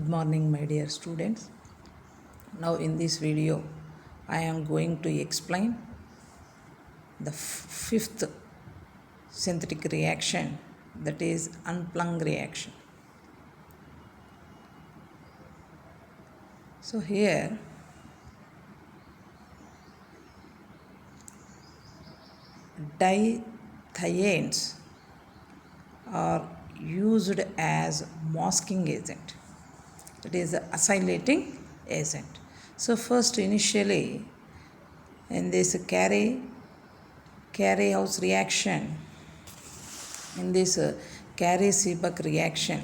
Good morning, my dear students. Now in this video I am going to explain the fifth synthetic reaction, that is Unplung reaction. So here dithianes are used as masking agent, that is the acylating agent. So first, initially in this Carey house reaction, in this Carey-Seebeck reaction,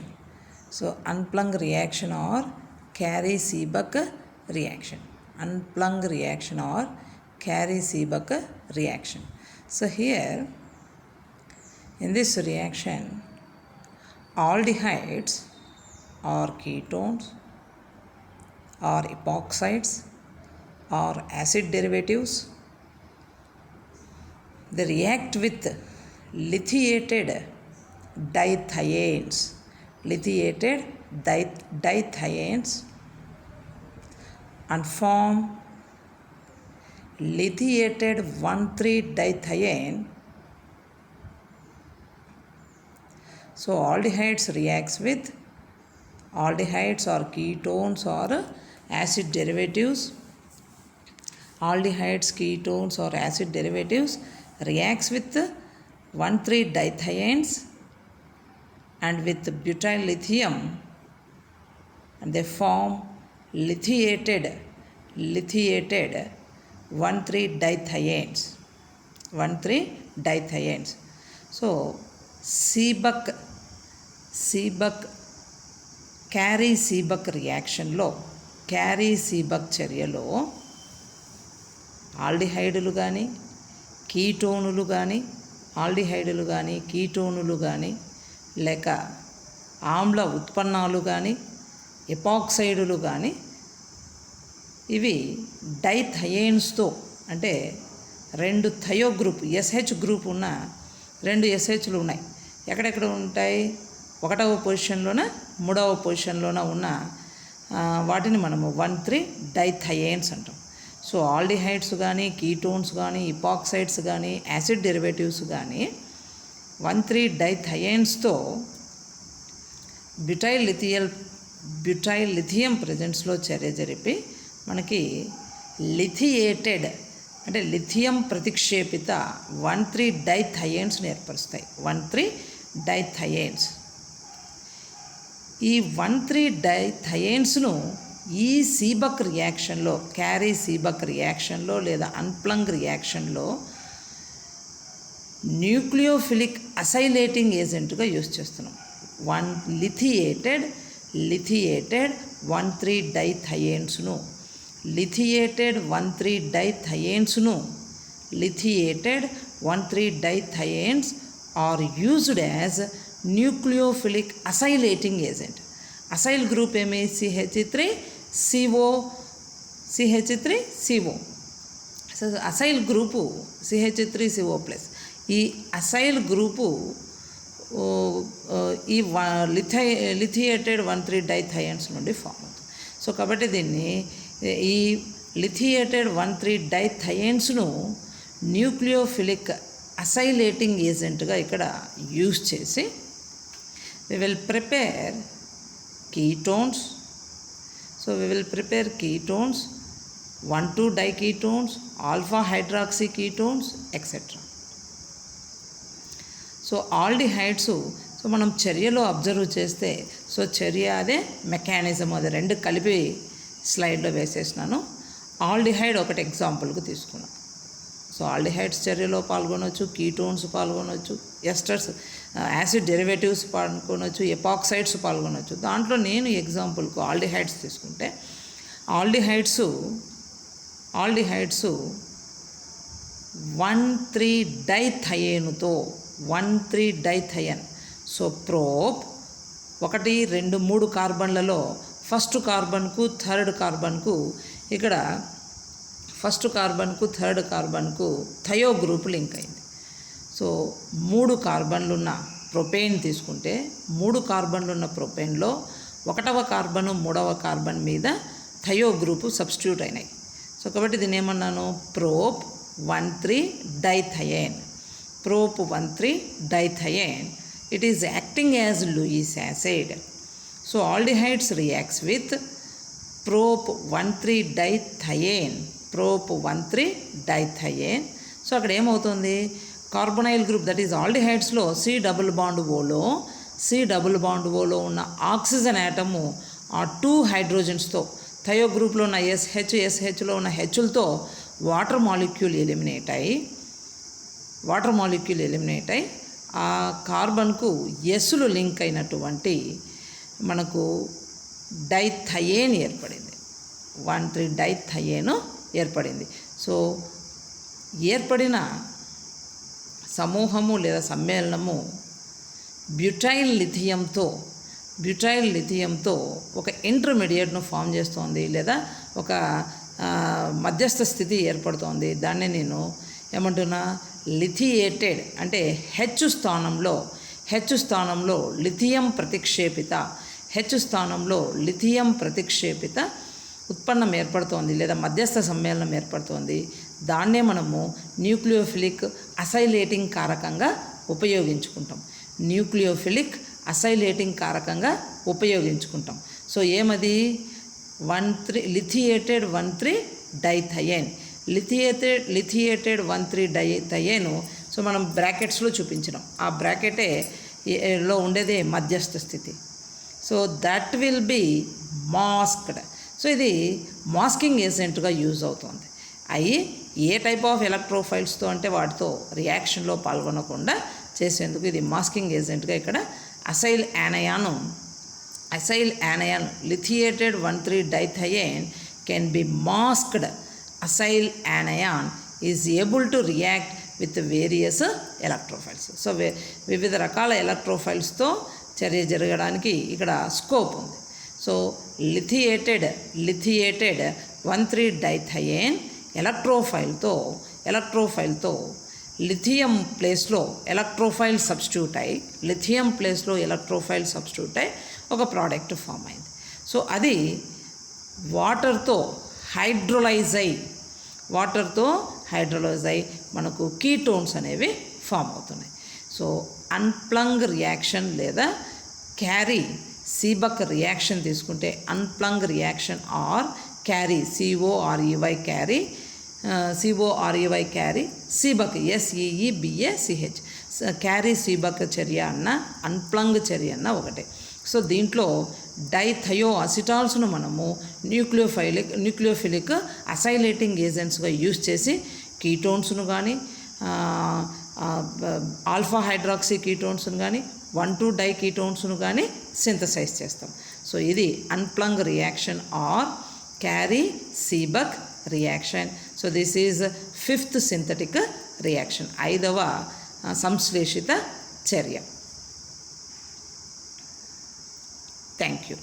so Unplung reaction or Carey-Seebeck reaction, Unplung reaction or Carey-Seebeck reaction. So here in this reaction, aldehydes or ketones or epoxides or acid derivatives, they react with lithiated dithianes, and form lithiated 1,3-dithiane. So aldehydes reacts with aldehydes or ketones or acid derivatives. Aldehydes, ketones or acid derivatives reacts with 1,3-dithianes and with butyl lithium, and they form lithiated 1,3-dithianes. So Seebeck Carey-Seebeck రియాక్షన్లో Carey-Seebeck చర్యలో ఆల్డిహైడులు కానీ కీటోనులు కానీ లేక ఆమ్ల ఉత్పన్నాలు కానీ ఎపాక్సైడులు కానీ ఇవి డైథయేన్స్తో, అంటే రెండు థయో గ్రూప్ ఎస్హెచ్ గ్రూప్ ఉన్న రెండు ఎస్హెచ్లు ఉన్నాయి. ఎక్కడెక్కడ ఉంటాయి? 1వ పొజిషన్లోన 3వ పొజిషన్లోన ఉన్న వాటిని మనము 1,3-డైథయేన్స్ అంటాం. సో ఆల్డిహైడ్స్ కానీ కీటోన్స్ కానీ ఇపాక్సైడ్స్ కానీ యాసిడ్ డెరివేటివ్స్ కానీ 1,3-డైథయేన్స్తో బ్యూటైల్ లిథియం ప్రెజెన్స్లో చర్య జరిపి మనకి లిథియేటెడ్, అంటే లిథియం ప్రతిక్షేపిత 1,3-డైథయేన్స్ని ఏర్పరుస్తాయి. 1,3-డైథయేన్స్. ఈ 1,3-డైథయేన్స్ను ఈ సీబక్ రియాక్షన్లో, క్యారీ-సీబక్ రియాక్షన్లో లేదా అన్ప్లంగ్ రియాక్షన్లో న్యూక్లియోఫిలిక్ అసైలేటింగ్ ఏజెంట్గా యూజ్ చేస్తున్నాం. లిథియేటెడ్ 1,3-డైథయేన్స్ను లిథియేటెడ్ 1,3-డైథయేన్స్ are used as nucleophilic acylating agent. Acyl group ఏమి? CH3CO. So acyl group CH3CO+. ఈ అసైల్ గ్రూపు ఈ లిథియేటెడ్ 1,3-డైథయేన్స్ నుండి ఫామ్ అవుతుంది. సో కాబట్టి దీన్ని ఈ లిథియేటెడ్ 1,3-డైథయేన్స్ను న్యూక్లియోఫిలిక్ అసైలేటింగ్ ఏజెంట్గా ఇక్కడ యూజ్ చేసి we will prepare ketones. So we will prepare ketones, 1,2-diketones, alpha hydroxy ketones, etc. So aldehydes, so మనం చర్యలో అబ్జర్వ్ చేస్తే, సో చర్య అదే, మెకానిజం అదే, రెండు కలిపి స్లైడ్లో వేసేసినాను. ఆల్డిహైడ్ ఒకటి ఎగ్జాంపుల్కి తీసుకున్నాను. సో ఆల్డిహైడ్స్ చర్యలో పాల్గొనవచ్చు, కీటోన్స్ పాల్గొనవచ్చు, ఎస్టర్స్ యాసిడ్ డెరివేటివ్స్ పాల్గొనవచ్చు, ఎపాక్సైడ్స్ పాల్గొనవచ్చు. దాంట్లో నేను ఎగ్జాంపుల్కు ఆల్డిహైడ్స్ తీసుకుంటే, ఆల్డిహైడ్స్ 1,3-డైథయేనుతో 1,3-డైథయన్. సో ప్రోప్ 1, 2, 3 కార్బన్లలో ఫస్ట్ కార్బన్కు థర్డ్ కార్బన్కు, ఇక్కడ ఫస్ట్ కార్బన్కు థర్డ్ కార్బన్కు థయో గ్రూప్ లింక్ అయింది. సో 3 కార్బన్లు ఉన్న ప్రొపేన్ తీసుకుంటే 3 కార్బన్లు ఉన్న ప్రొపేన్లో ఒకటవ కార్బను మూడవ కార్బన్ మీద థయో గ్రూపు సబ్స్టిట్యూట్ అయినాయి. సో కాబట్టి దీన్ని ఏమన్నాను, prop 1,3 dithiane. Prop 1,3 dithiane, it is acting as Lewis acid. So aldehydes reacts with prop 1,3 dithiane. Prop 1,3 dithiane. So అక్కడ ఏమవుతుంది, కార్బొనైల్ గ్రూప్ దట్ ఈజ్ ఆల్డిహైడ్స్లో సి డబుల్ బాండ్ ఓలో ఉన్న ఆక్సిజన్ యాటము ఆ 2 హైడ్రోజన్స్తో, థయో గ్రూప్లో ఉన్న ఎస్హెచ్లో ఉన్న హెచ్లతో వాటర్ మాలిక్యూల్ ఎలిమినేట్ అయి ఆ కార్బన్కు ఎస్లు లింక్ అయినటువంటి మనకు డైథయేన్ ఏర్పడింది. 1,3 డైథయేన్ ఏర్పడింది. సో ఏర్పడిన సమూహము లేదా సమ్మేళనము బ్యూటైల్ లిథియంతో ఒక ఇంటర్మీడియట్ను ఫామ్ చేస్తోంది, లేదా ఒక మధ్యస్థ స్థితి ఏర్పడుతోంది. దాన్ని నేను ఏమంటున్నా, లిథియేటెడ్ అంటే హెచ్ స్థానంలో లిథియం ప్రతిక్షేపిత ఉత్పన్నం ఏర్పడుతోంది, లేదా మధ్యస్థ సమ్మేళనం ఏర్పడుతోంది. దాన్నే మనము న్యూక్లియోఫిలిక్ అసైలేటింగ్ కారకంగా ఉపయోగించుకుంటాం. సో ఏమది, 1,3 లిథియేటెడ్ 1,3 డైథయేన్. లిథియేటెడ్ 1,3 డైథయేను. సో మనం బ్రాకెట్స్లో చూపించినాం, ఆ బ్రాకెటే లో ఉండేదే మధ్యస్థ స్థితి. So that will be masked. So ఇది మాస్కింగ్ ఏజెంట్గా యూజ్ అవుతుంది. అవి ఏ టైప్ ఆఫ్ ఎలక్ట్రోఫైల్స్తో అంటే వాటితో రియాక్షన్లో పాల్గొనకుండా చేసేందుకు ఇది మాస్కింగ్ ఏజెంట్గా ఇక్కడ acyl anion lithiated 1,3 dithiane can be masked. Acyl anion is able to react with various electrophiles. So వివిధ రకాల ఎలక్ట్రోఫైల్స్తో చర్య జరగడానికి ఇక్కడ స్కోప్ ఉంది. సో లిథియేటెడ్ 1,3 డైథయేన్ ఎలక్ట్రోఫైల్తో లిథియం ప్లేస్లో ఎలక్ట్రోఫైల్ సబ్స్టిట్యూట్ అయి ఒక ప్రోడక్ట్ ఫామ్ అయింది. సో అది వాటర్తో హైడ్రోలైజ్ అయి మనకు కీటోన్స్ అనేవి ఫామ్ అవుతున్నాయి. సో అన్ప్లంగ్ రియాక్షన్ లేదా క్యారీ సీబక్ రియాక్షన్ తీసుకుంటే, umpolung reaction or Corey COREY Corey Seebach SEEBACH Corey Seebach చర్య అన్న అన్ప్లంగ్ చర్య అన్న ఒకటే. సో దీంట్లో డైథయో అసిటాల్స్ను మనము న్యూక్లియోఫిలిక్ అసైలేటింగ్ ఏజెంట్స్గా యూజ్ చేసి కీటోన్స్ను కానీ ఆల్ఫా హైడ్రాక్సీ కీటోన్స్ను కానీ 1,2 డై కీటోన్స్ను కానీ సింథసైజ్ చేస్తాం. సో ఇది umpolung reaction or Corey Seebach reaction. So this is 5th synthetic reaction, 5వ సంశ్లేషిత చర్య. Thank you.